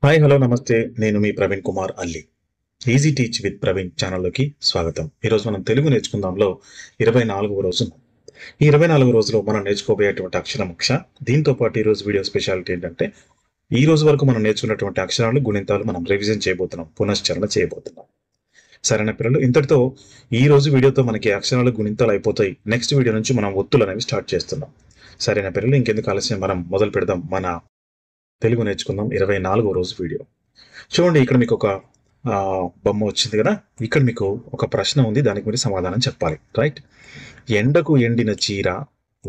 Hi hello నమస్తే నేను మీ ప్రవీణ్ కుమార్ అల్లి ఈజీ టీచ్ విత్ ప్రవీణ్ ఛానల్లోకి స్వాగతం. ఈరోజు మనం తెలుగు నేర్చుకుందాంలో 24వ రోజు. ఈ 24 రోజులో మనం నేర్చుకోబోయేటువంటి అక్షరం క్ష. దీంతో పాటు ఈరోజు వీడియో స్పెషాలిటీ ఏంటంటే ఈ రోజు వరకు మనం నేర్చుకున్నటువంటి అక్షరాలు గుణింతాలు మనం రివిజన్ చేయబోతున్నాం, పునశ్చరణ చేయబోతున్నాం. సరైన పిల్లలు, ఇంతటితో ఈ రోజు వీడియోతో మనకి అక్షరాలు గుణింతాలు అయిపోతాయి. నెక్స్ట్ వీడియో నుంచి మనం ఒత్తులు అనేవి స్టార్ట్ చేస్తున్నాం. సరైన పిల్లలు, ఇంకెందుకు ఆలస్యం, మనం మొదలు పెడదాం మన తెలుగు నేర్చుకుందాం 24వ రోజు వీడియో. చూడండి, ఇక్కడ మీకు ఒక బొమ్మ వచ్చింది కదా. ఇక్కడ మీకు ఒక ప్రశ్న ఉంది, దానికి మీరు సమాధానం చెప్పాలి. రైట్. ఎండకు ఎండిన చీర,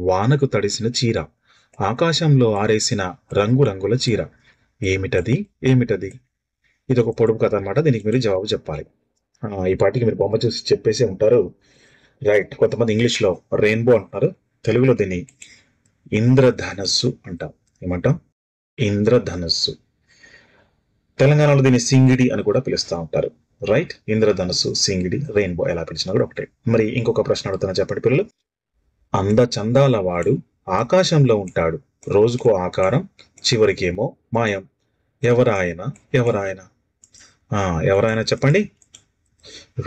వానకు తడిసిన చీర, ఆకాశంలో ఆరేసిన రంగురంగుల చీర, ఏమిటది ఏమిటది? ఇది ఒక పొడుపు కథ అనమాట. దీనికి మీరు జవాబు చెప్పాలి. ఈ పాటికి మీరు బొమ్మ చూసి చెప్పేసి ఉంటారు. రైట్. కొంతమంది ఇంగ్లీష్లో రెయిన్బో అంటున్నారు, తెలుగులో దీన్ని ఇంద్రధనస్సు అంటాం. ఏమంటాం? ఇంద్రధనస్సు. తెలంగాణలో దీన్ని సింగిడి అని కూడా పిలుస్తూ ఉంటారు. రైట్. ఇంద్రధనస్సు, సింగిడి, రెయిన్బో ఎలా పిలిచినా కూడా ఒకటే. మరి ఇంకొక ప్రశ్న అడుగుతున్నా, చెప్పండి పిల్లలు. అందచందాల వాడు ఆకాశంలో ఉంటాడు, రోజుకో ఆకారం, చివరికేమో మాయం, ఎవరాయన ఎవరాయన? ఎవరాయన చెప్పండి.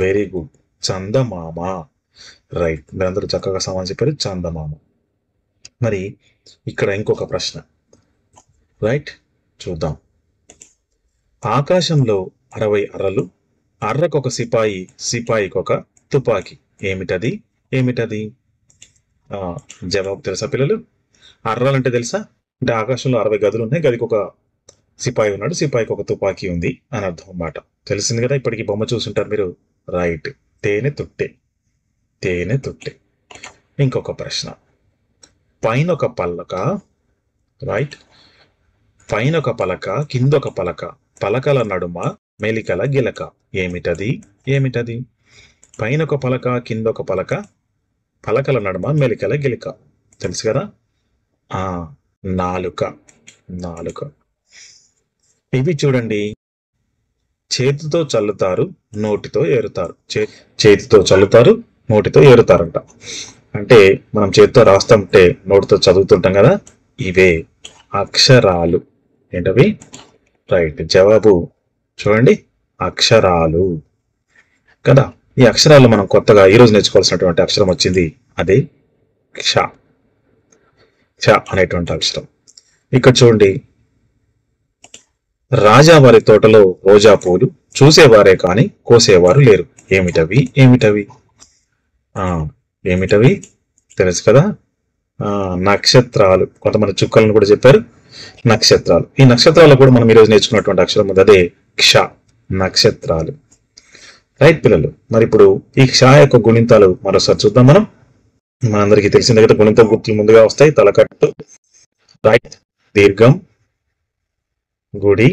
వెరీ గుడ్, చందమామ. రైట్. మీరందరూ చక్కగా సమాధానం చెప్పారు, చందమామ. మరి ఇక్కడ ఇంకొక ప్రశ్న. రైట్, చూద్దాం. ఆకాశంలో 60 అర్రలు, అర్రకొక సిపాయి, సిపాయికొక తుపాకీ, ఏమిటది ఏమిటది? జవాబు తెలుసా పిల్లలు? అర్రలంటే తెలుసా? అంటే ఆకాశంలో 60 గదులు ఉన్నాయి, గదికి ఒక సిపాయి ఉన్నాడు, సిపాయికి ఒక తుపాకీ ఉంది అని అర్థం అన్నమాట. తెలిసింది కదా, ఇప్పటికి బొమ్మ చూసుంటారు మీరు. రైట్. తేనె తుట్టె, తేనె తుట్టె. ఇంకొక ప్రశ్న. పైన ఒక పల్లక, రైట్, పైన ఒక పలక, కిందొక పలక, పలకల నడుమ మెలికల గిలక, ఏమిటది ఏమిటది? పైన ఒక పలక, కిందొక పలక, పలకల నడుమ మెలికల గిలక. తెలుసు కదా? నాలుక, నాలుక. ఇవి చూడండి. చేతితో చల్లుతారు, నోటితో ఏరుతారు. చేతితో చల్లుతారు, నోటితో ఏరుతారంట. అంటే మనం చేతితో రాస్తుంటే నోటితో చదువుతుంటాం కదా, ఇవే అక్షరాలు. ఏంటవి? రైట్. జవాబు చూడండి, అక్షరాలు కదా. ఈ అక్షరాలు మనం కొత్తగా ఈరోజు నేర్చుకోవాల్సినటువంటి అక్షరం వచ్చింది, అదే క్ష. క్ష అనేటువంటి అక్షరం. ఇక్కడ చూడండి. రాజావారి తోటలో రోజా పూలు, చూసేవారే కాని కోసేవారు లేరు, ఏమిటవి ఏమిటవి? ఏమిటవి? తెలుసు కదా, నక్షత్రాలు. కొంతమంది చుక్కలను కూడా చెప్పారు, నక్షత్రాలు. ఈ నక్షత్రాలు కూడా మనం ఈరోజు నేర్చుకున్నటువంటి అక్షరం ఉంది, అదే క్ష, నక్షత్రాలు. రైట్ పిల్లలు. మరి ఇప్పుడు ఈ క్ష యొక్క గుణింతాలు మరోసారి చూద్దాం. మనందరికీ తెలిసిందే కదా, గుణింత గుర్తులు ముందుగా వస్తాయి. తలకట్టు, రైట్, దీర్ఘం, గుడి,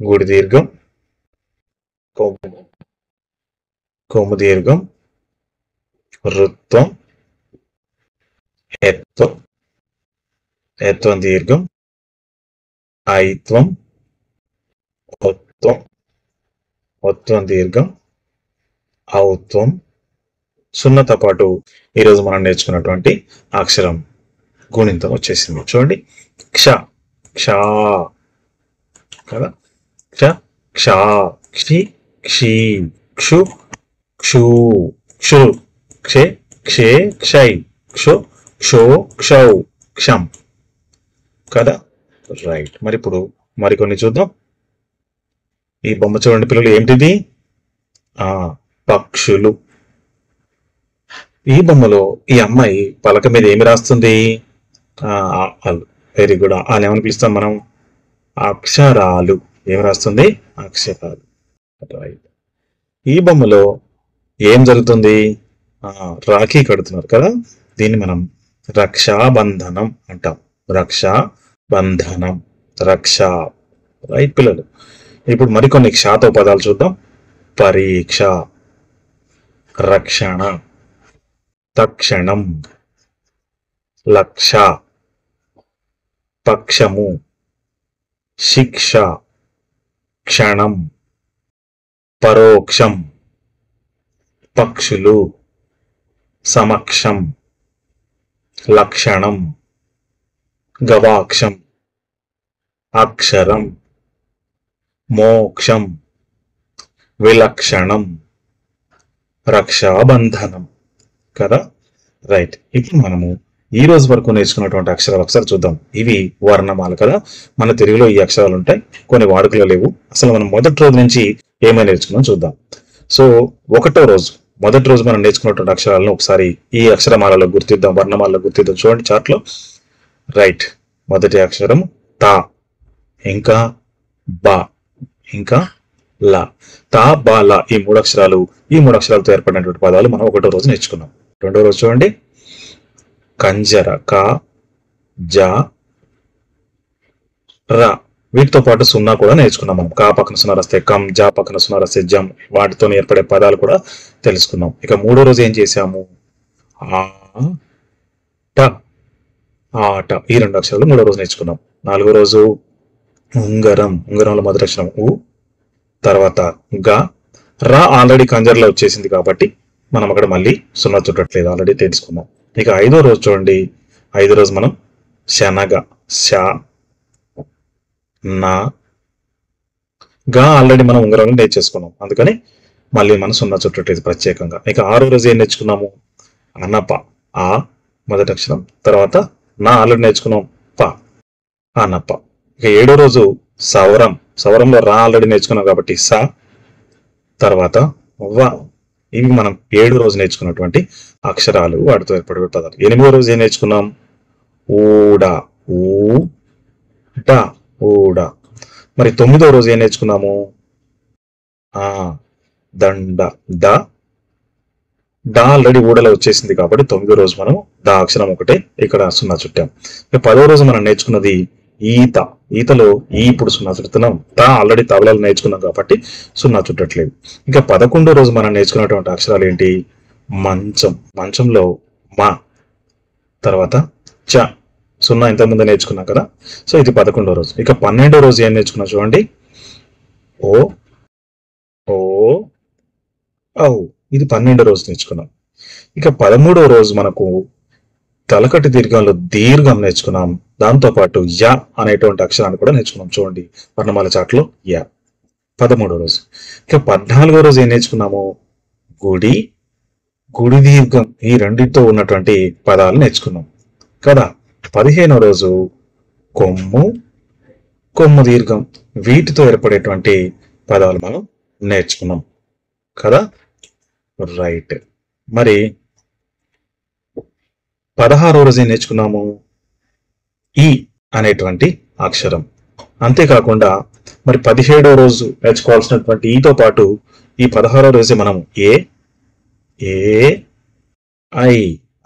గుడి దీర్ఘం, కొమ్ము దీర్ఘం, వృత్తం, ఎత్వం, ఎత్వం దీర్ఘం, ఐత్వం, ఒత్వం, ఒత్వం దీర్ఘం, ఔత్వం, సున్నతో పాటు ఈరోజు మనం నేర్చుకున్నటువంటి అక్షరం గుణింతం వచ్చేసింది. చూడండి. క్ష, క్షా కదా. క్ష, క్షా, క్షి, క్షీ, క్షు, క్షూ, క్షు, క్షే, క్షే, క్షై, క్షో, క్షో, క్షౌ, క్షం కదా. రైట్. మరి ఇప్పుడు మరికొన్ని చూద్దాం. ఈ బొమ్మ చూడండి పిల్లలు, ఏంటిది? పక్షులు. ఈ బొమ్మలో ఈ అమ్మాయి పలక మీద ఏమి రాస్తుంది? Very good. వాళ్ళు ఏమని పిలుస్తాం మనం? అక్షరాలు. ఏమి రాస్తుంది? అక్షరాలు. రైట్. ఈ బొమ్మలో ఏం జరుగుతుంది? రాఖీ కడుతున్నారు కదా, దీన్ని మనం రక్షాబంధనం అంటాం. రక్షాబంధనం, రక్ష. రైట్ పిల్లలు. ఇప్పుడు మరికొన్ని క్షాతో పదాలు చూద్దాం. పరీక్ష, రక్షణ, తక్షణం, లక్ష, పక్షము, శిక్ష, క్షణం, పరోక్షం, పక్షులు, సమక్షం, లక్షణం, గవాక్షం, అక్షరం, మోక్షం, విలక్షణం, రక్షాబంధనం కదా. రైట్. ఇప్పుడు మనము ఈ రోజు వరకు నేర్చుకున్నటువంటి అక్షరాలు ఒకసారి చూద్దాం. ఇవి వర్ణమాల కదా. మన తెలుగులో ఈ అక్షరాలు ఉంటాయి, కొన్ని వాడుకలో లేవు. అసలు మనం మొదటి రోజు నుంచి ఏమైనా నేర్చుకున్నాం చూద్దాం. సో మొదటి రోజు మనం నేర్చుకున్నటువంటి అక్షరాలను ఒకసారి ఈ అక్షరమాలలో గుర్తిద్దాం, వర్ణమాలలో గుర్తిద్దాం. చూడండి చార్ట్లో. రైట్. మొదటి అక్షరం తా, ఇంకా బా, ఇంకా లా. తా, బా, లా ఈ మూడు అక్షరాలతో ఏర్పడినటువంటి పదాలు మనం ఒకటో రోజు నేర్చుకున్నాం. రెండో రోజు చూడండి, కంజర, కా, జా, రా. వీటితో పాటు సున్నా కూడా నేర్చుకున్నాం మనం. కా పక్కన సున్నా రాస్తే కం, జా పక్కన సున్నా రాస్తే జం. వాటితో ఏర్పడే పదాలు కూడా తెలుసుకున్నాం. ఇక మూడో రోజు ఏం చేసాము, ఆ, ట, ఆట. ఈ రెండు అక్షరాలు మూడో రోజు నేర్చుకున్నాం. నాలుగో రోజు ఉంగరం, ఉంగరంలో మొదటి అక్షరం ఉ, తర్వాత గా, రా ఆల్రెడీ కంజర్లో వచ్చేసింది కాబట్టి మనం అక్కడ మళ్ళీ సున్నా చుట్టట్లేదు, ఆల్రెడీ తెలుసుకున్నాం. ఇక ఐదో రోజు చూడండి, ఐదో రోజు మనం శనగ, శా, నా, గా ఆల్రెడీ మనం ఉంగరంలో నేర్చేసుకున్నాం, అందుకని మళ్ళీ మనం సున్నా చుట్టట్లేదు ప్రత్యేకంగా. ఇక ఆరో రోజు ఏం నేర్చుకున్నాము, అనప, ఆ మొదటి అక్షరం, తర్వాత నా ఆల్రెడీ నేర్చుకున్నాం, ప, అనప. ఇక ఏడో రోజు సవరం, సవరంలో రా ఆల్రెడీ నేర్చుకున్నాం కాబట్టి సా, తర్వాత వ. ఇవి మనం ఏడో రోజు నేర్చుకున్నటువంటి అక్షరాలు, వాటితో ఏర్పడే పదాలు. ఎనిమిదో రోజు ఏం నేర్చుకున్నాం, ఊడ, ఊ, డ, ఊడ. మరి తొమ్మిదో రోజు ఏం నేర్చుకున్నాము, ఆ, దండ, ద, డా ఆల్రెడీ ఊడలో వచ్చేసింది కాబట్టి తొమ్మిదో రోజు మనం దా అక్షరం ఒకటే ఇక్కడ సున్నా చుట్టాం. ఇక పదో రోజు మనం నేర్చుకున్నది ఈత, ఈతలో ఈ ఇప్పుడు సున్నా చుడుతున్నాం. తా ఆల్రెడీ తబలాలు నేర్చుకున్నాం కాబట్టి సున్నా చుట్టట్లేదు. ఇంకా 11వ రోజు మనం నేర్చుకున్నటువంటి అక్షరాలు ఏంటి, మంచం, మంచంలో మా, తర్వాత చ, సున్నా ఇంతకుముందు నేర్చుకున్నాం కదా. సో ఇది 11వ రోజు. ఇక 12వ రోజు ఏం నేర్చుకున్నాం చూడండి, ఓ, ఓ, ఔ. ఇది 12వ రోజు నేర్చుకున్నాం. ఇక 13వ రోజు మనకు తలకటి దీర్ఘంలో దీర్ఘం నేర్చుకున్నాం. దాంతోపాటు య అనేటువంటి అక్షరాన్ని కూడా నేర్చుకున్నాం. చూడండి వర్ణమాల చాట్లో య. 13వ రోజు. ఇక 14వ రోజు ఏం నేర్చుకున్నాము, గుడి, గుడి దీర్ఘం, ఈ రెండింటితో ఉన్నటువంటి పదాలు నేర్చుకున్నాం కదా. 15వ రోజు కొమ్ము, కొమ్ము దీర్ఘం, వీటితో ఏర్పడేటువంటి పదాలు మనం నేర్చుకున్నాం కదా. రైట్. మరి 16వ రోజు ఏం నేర్చుకున్నాము, ఈ అనేటువంటి అక్షరం. అంతేకాకుండా మరి 17వ రోజు నేర్చుకోవాల్సినటువంటి ఈతో పాటు ఈ 16వ రోజు మనం ఏ, ఏ, ఐ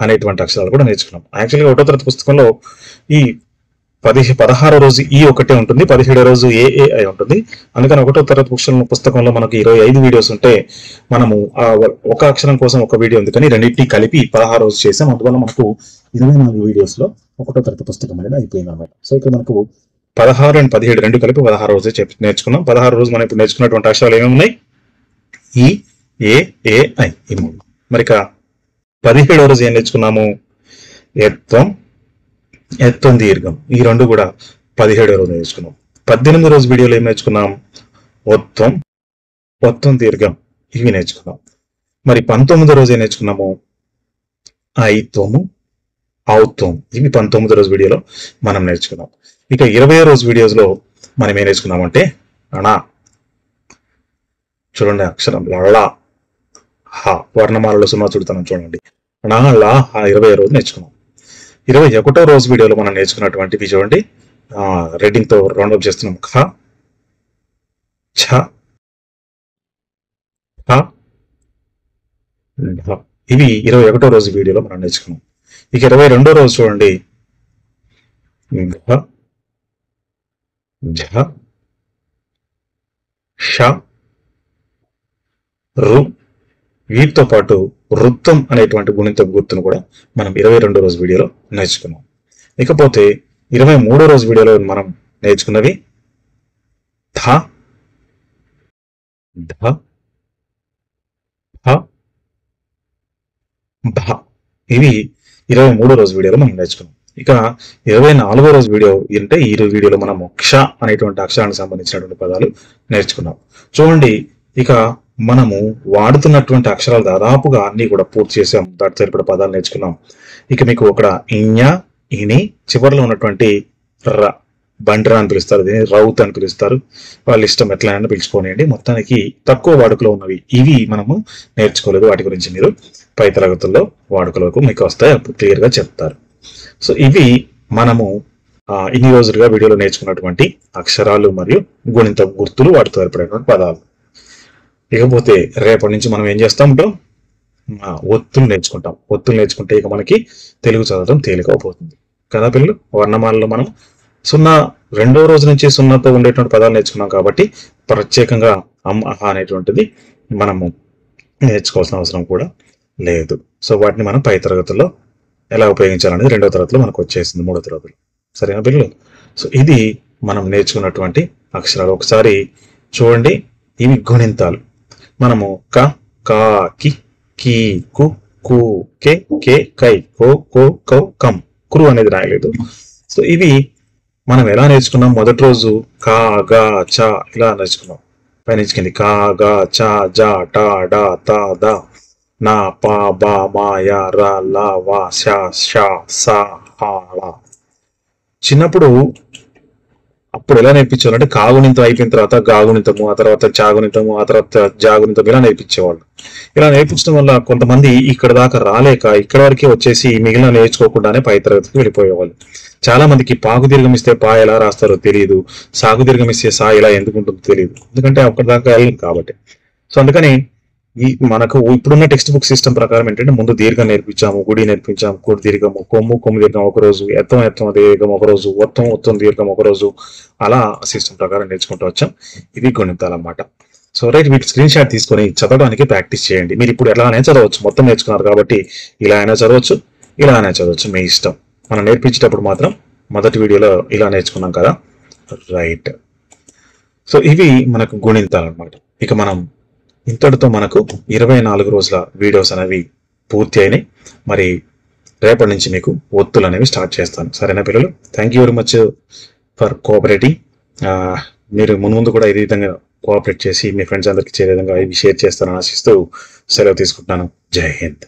అనేటువంటి అక్షరాలు కూడా నేర్చుకున్నాం. యాక్చువల్గా 1వ తరగతి పుస్తకంలో ఈ 16వ రోజు ఈ ఒకటే ఉంటుంది, 17వ రోజు ఏఐ ఉంటుంది. అందుకని 1వ తరగతి పుస్తకంలో మనకు 25 వీడియోస్ ఉంటే మనము ఒక అక్షరం కోసం ఒక వీడియో ఉంది, కానీ రెండింటినీ కలిపి 16 రోజు చేసాం. అందువల్ల మనకు 24 వీడియోస్ లో 1వ తరగతి పుస్తకం అనేది అయిపోయింది అన్నమాట. సో ఇక్కడ మనకు 16 అండ్ 17 రెండు కలిపి 16 రోజు నేర్చుకున్నాం. 16 రోజు మనం ఇప్పుడు నేర్చుకున్నటువంటి అక్షరాలు ఏమేమి ఉన్నాయి, ఈ, ఏ, ఐ, ఈ మూడు. మరి ఇక 17వ రోజు ఏం నేర్చుకున్నాము, ఎత్వం, ఎత్వం దీర్ఘం, ఈ రెండు కూడా 17వ రోజు నేర్చుకున్నాం. 18వ రోజు వీడియోలో ఏం నేర్చుకున్నాం, ఒత్వం, ఒత్వం దీర్ఘం, ఇవి నేర్చుకున్నాం. మరి 19వ రోజు ఏం నేర్చుకున్నాము, ఐత్వము, ఔత్వం, ఇవి 19వ రోజు వీడియోలో మనం నేర్చుకున్నాం. ఇక 20వ రోజు వీడియోస్లో మనం ఏం నేర్చుకున్నామంటే అణ, చూడండి అక్షరం లా, హ, వర్ణమాలలో సున్నా చుడతాను చూడండి, అణ, లా, హ 20వ రోజు నేర్చుకున్నాం. 21వ రోజు వీడియోలో మనం నేర్చుకున్నటువంటివి చూడండి, రెడ్డింగ్ తో రౌండప్ చేస్తున్నాం, ఖ, ఛ, ఠ, ఢ. ఇవి 21వ రోజు వీడియోలో మనం నేర్చుకున్నాం. ఇక 22వ రోజు చూడండి, ఘ, ఝ, ష, రు. వీటితో పాటు వృత్తం అనేటువంటి గుణిత గుర్తును కూడా మనం 22వ రోజు వీడియోలో నేర్చుకున్నాం. ఇకపోతే 23వ రోజు వీడియోలో మనం నేర్చుకున్నవి థ, ధ, ఫ, భ. ఇవి 23వ రోజు వీడియోలో మనం నేర్చుకున్నాం. ఇక 24వ రోజు వీడియో అంటే ఈ రోజు వీడియోలో మనం క్ష అనేటువంటి అక్షరానికి సంబంధించినటువంటి పదాలు నేర్చుకున్నాం. చూడండి, ఇక మనము వాడుతున్నటువంటి అక్షరాలు దాదాపుగా అన్ని కూడా పూర్తి చేసాం. దాటి సరిపడ పదాలు నేర్చుకున్నాం. ఇక మీకు ఒక ఇņ, ఇని, చివరిలో ఉన్నటువంటి ర, బండ్రా అని పిలుస్తారు, దీన్ని రౌత్ అని పిలుస్తారు. వాళ్ళ ఇష్టం ఎట్లయినా పిలుచుకోనియండి. మొత్తానికి తక్కువ వాడుకలో ఉన్నవి ఇవి మనము నేర్చుకోలేదు. వాటి గురించి మీరు పై తరగతుల్లో వాడుకలోకి మీకు వస్తాయి, అప్పుడు క్లియర్గా చెప్తారు. సో ఇవి మనము ఇన్ని రోజులుగా వీడియోలో నేర్చుకున్నటువంటి అక్షరాలు మరియు గుణిత గుర్తులు, వాటితో ఏర్పడేటువంటి పదాలు. ఇకపోతే రేపటి నుంచి మనం ఏం చేస్తాం, ఒత్తులు నేర్చుకుంటాం. ఒత్తులు నేర్చుకుంటే ఇక మనకి తెలుగు చదవడం తేలికైపోతుంది కదా పిల్లలు. వర్ణమాలలో మనం రెండో రోజు నుంచి సున్నాతో ఉండేటువంటి పదాలు నేర్చుకున్నాం కాబట్టి ప్రత్యేకంగా అహ అనేటువంటిది మనము నేర్చుకోవాల్సిన అవసరం కూడా లేదు. సో వాటిని మనం పై తరగతుల్లో ఎలా ఉపయోగించాలనేది రెండో తరగతిలో మనకు వచ్చేసింది, మూడో తరగతిలో. సరేనా పిల్లలు? సో ఇది మనం నేర్చుకున్నటువంటి అక్షరాలు. ఒకసారి చూడండి, ఇవి గుణింతాలు. మనము క, కా, కి, కీ, కు, కు, కే, కే, కై, కో, కో, కౌ, కం, కురు అనేది రాయలేదు. సో ఇవి మనం ఎలా నేర్చుకున్నాం? మొదటి రోజు కా, గా, చ ఇలా నేర్చుకున్నాం. పైన కా, గా, చ, జ, ట, డ, త, ద, నా, ప, బ, మా, యా, ర, ల, వ, శ, ష, స, హ, ళ. చిన్నప్పుడు అప్పుడు ఎలా నేర్పించేవాళ్ళు అంటే కాగుణింతం అయిపోయిన తర్వాత గాగుణింతము, ఆ తర్వాత చాగుణింతము, ఆ తర్వాత జాగుణింతం ఇలా నేర్పించేవాళ్ళు. ఇలా నేర్పించడం వల్ల కొంతమంది ఇక్కడ దాకా రాలేక ఇక్కడ వరకే వచ్చేసి మిగిలిన నేర్చుకోకుండానే పై తరగతికి వెళ్ళిపోయేవాళ్ళు. చాలా మందికి పాకు దీర్ఘం ఇస్తే పా ఎలా రాస్తారో తెలియదు, సాగు దీర్ఘం ఇస్తే సా ఇలా ఎందుకు ఉంటుందో తెలియదు, ఎందుకంటే అక్కడి దాకా వెళ్ళలేదు కాబట్టి. సో అందుకని మనకు ఇప్పుడున్న టెక్స్ట్ బుక్ సిస్టమ్ ప్రకారం ఏంటంటే ముందు దీర్ఘం నేర్పించాము, గుడి నేర్పించాము, కుడి దీర్ఘము, కొమ్ము దీర్ఘం ఒకరోజు, ఎత్తం దీర్ఘం ఒకరోజు, ఒత్తం దీర్ఘం ఒకరోజు, అలా సిస్టమ్ ప్రకారం నేర్చుకుంటూ వచ్చాం. ఇవి గుణితాలు అన్నమాట. సో రైట్, వీటి స్క్రీన్ షాట్ తీసుకొని చదవడానికి ప్రాక్టీస్ చేయండి. మీరు ఇప్పుడు ఎలానే చదవచ్చు, మొత్తం నేర్చుకున్నారు కాబట్టి ఇలా అయినా చదవచ్చు, ఇలా అయినా చదవచ్చు, మీ ఇష్టం. మనం నేర్పించేటప్పుడు మాత్రం మొదటి వీడియోలో ఇలా నేర్చుకున్నాం కదా, రైట్. సో ఇవి మనకు గుణింతాలు అన్నమాట. ఇక మనం ఇంతటితో మనకు 24 రోజుల వీడియోస్ అనేవి పూర్తి అయినాయి. మరి రేపటి నుంచి మీకు ఒత్తులు అనేవి స్టార్ట్ చేస్తాను. సరేనా పిల్లలు? Thank you very much for cooperating. మీరు ముందు కూడా ఇదే విధంగా కోఆపరేట్ చేసి మీ ఫ్రెండ్స్ అందరికి చేరే విధంగా ఇవి షేర్ చేస్తారని ఆశిస్తూ సెలవు తీసుకుంటున్నాను. జై హింద్.